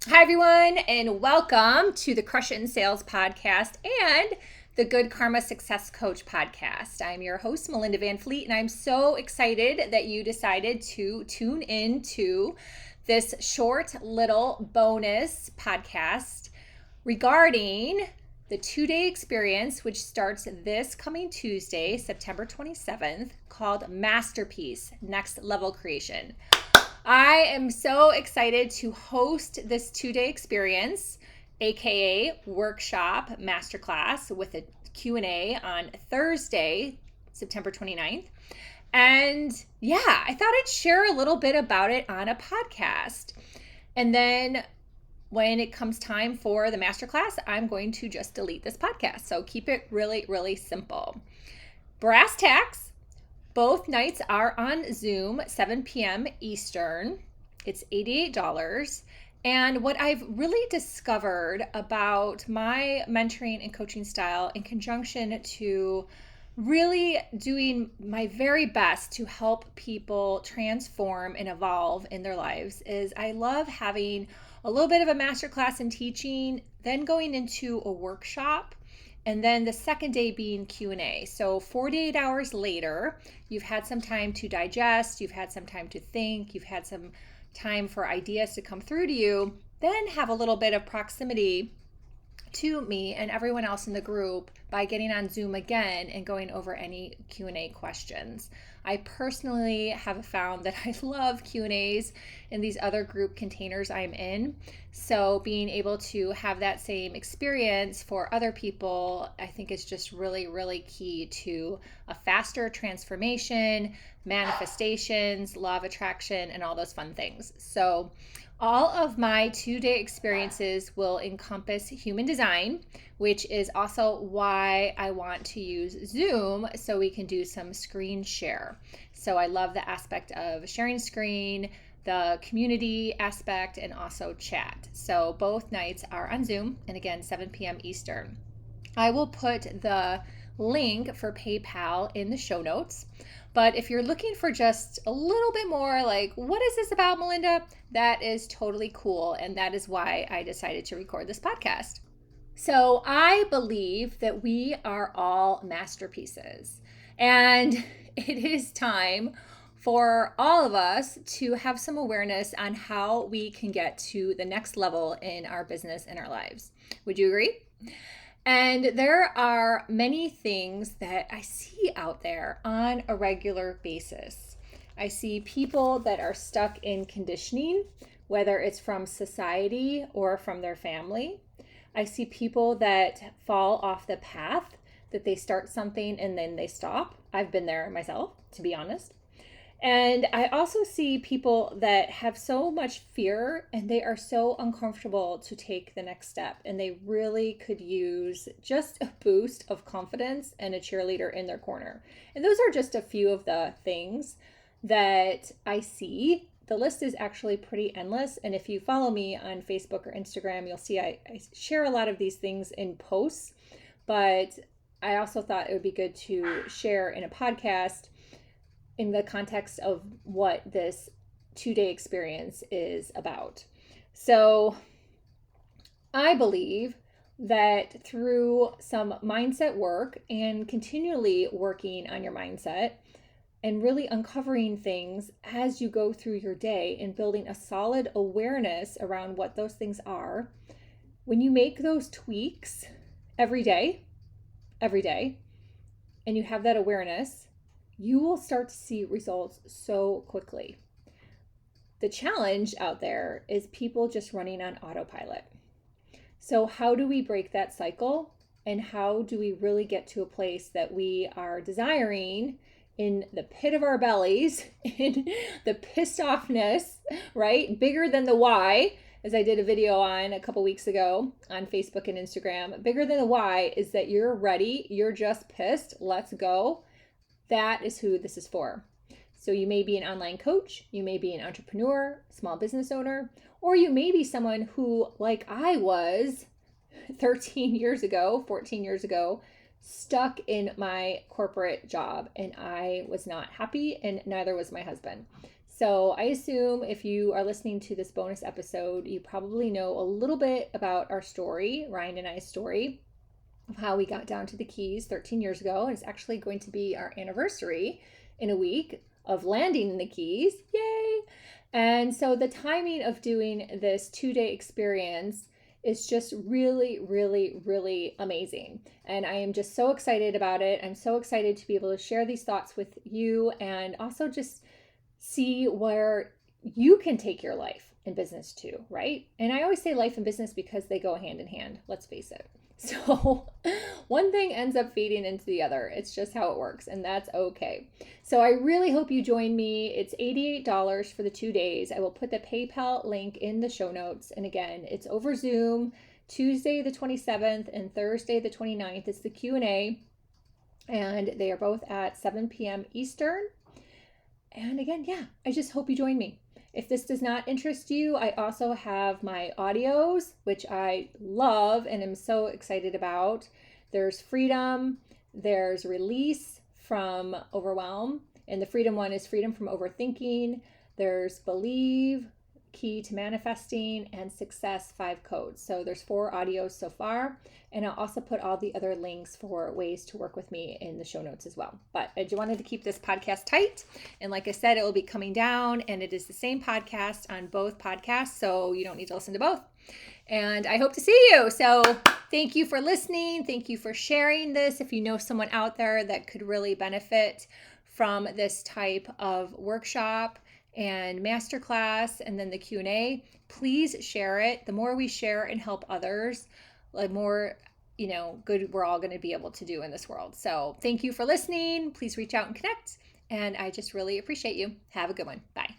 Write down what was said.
Hi, everyone, and welcome to the Crush It in Sales podcast and the Good Karma Success Coach podcast. I'm your host, Melinda Van Fleet, and I'm so excited that you decided to tune in to this short little bonus podcast regarding the 2-day experience, which starts this coming Tuesday, September 27th, called Masterpiece Next Level Creation. I am so excited to host this 2-day experience, aka workshop masterclass, with a Q&A on Thursday, September 29th. And yeah, I thought I'd share a little bit about it on a podcast. And then when it comes time for the masterclass, I'm going to just delete this podcast. So keep it really, really simple. Brass tacks. Both nights are on Zoom, 7 p.m. Eastern. It's $88. And what I've really discovered about my mentoring and coaching style in conjunction to really doing my very best to help people transform and evolve in their lives is I love having a little bit of a masterclass in teaching, then going into a workshop, and then the second day being Q&A. So 48 hours later, you've had some time to digest, you've had some time to think, you've had some time for ideas to come through to you, then have a little bit of proximity to me and everyone else in the group by getting on Zoom again and going over any Q&A questions. I personally have found that I love Q&As in these other group containers I'm in. So being able to have that same experience for other people, I think is just really, really key to a faster transformation, manifestations, law of attraction, and all those fun things. So all of my 2-day experiences will encompass human design, which is also why I want to use Zoom so we can do some screen share. So I love the aspect of sharing screen, the community aspect, and also chat. So both nights are on Zoom, and again, 7 p.m. Eastern. I will put the link for PayPal in the show notes. But if you're looking for just a little bit more like, what is this about, Melinda? That is totally cool. And that is why I decided to record this podcast. So I believe that we are all masterpieces. And it is time for all of us to have some awareness on how we can get to the next level in our business and our lives. Would you agree? And there are many things that I see out there on a regular basis. I see people that are stuck in conditioning, whether it's from society or from their family. I see people that fall off the path, that they start something and then they stop. I've been there myself, to be honest. And I also see people that have so much fear and they are so uncomfortable to take the next step. And they really could use just a boost of confidence and a cheerleader in their corner. And those are just a few of the things that I see. The list is actually pretty endless. And if you follow me on Facebook or Instagram, you'll see I share a lot of these things in posts. But I also thought it would be good to share in a podcast in the context of what this 2-day experience is about. So I believe that through some mindset work and continually working on your mindset and really uncovering things as you go through your day and building a solid awareness around what those things are, when you make those tweaks every day, and you have that awareness, you will start to see results so quickly. The challenge out there is people just running on autopilot. So how do we break that cycle? And how do we really get to a place that we are desiring in the pit of our bellies, in the pissed offness, right? Bigger than the why, as I did a video on a couple weeks ago on Facebook and Instagram. Bigger than the why is that you're ready, you're just pissed, let's go. That is who this is for. So you may be an online coach, you may be an entrepreneur, small business owner, or you may be someone who, like I was 13 years ago, 14 years ago, stuck in my corporate job and I was not happy and neither was my husband. So I assume if you are listening to this bonus episode, you probably know a little bit about our story, Ryan and I's story, of how we got down to the Keys 13 years ago. And it's actually going to be our anniversary in a week of landing in the Keys. Yay! And so the timing of doing this 2-day experience is just really, really, really amazing. And I am just so excited about it. I'm so excited to be able to share these thoughts with you and also just see where you can take your life and business too, right? And I always say life and business because they go hand in hand, let's face it. So one thing ends up feeding into the other. It's just how it works, and that's okay. So I really hope you join me. It's $88 for the 2 days. I will put the PayPal link in the show notes. And again, it's over Zoom, Tuesday the 27th and Thursday the 29th. It's the Q&A, and they are both at 7 p.m. Eastern. And again, I just hope you join me. If this does not interest you, I also have my audios, which I love and am so excited about. There's freedom, there's release from overwhelm, and the freedom one is freedom from overthinking. There's believe, key to manifesting, and success 5 codes. So there's 4 audios so far, and I'll also put all the other links for ways to work with me in the show notes as well. But I just wanted to keep this podcast tight, and like I said, it will be coming down, and it is the same podcast on both podcasts, so you don't need to listen to both. And I hope to see you. So thank you for listening. Thank you for sharing this. If you know someone out there that could really benefit from this type of workshop and masterclass and then the Q&A, please share it. The more we share and help others, the more good we're all going to be able to do in this world. So thank you for listening. Please reach out and connect, and I just really appreciate you. Have a good one. Bye.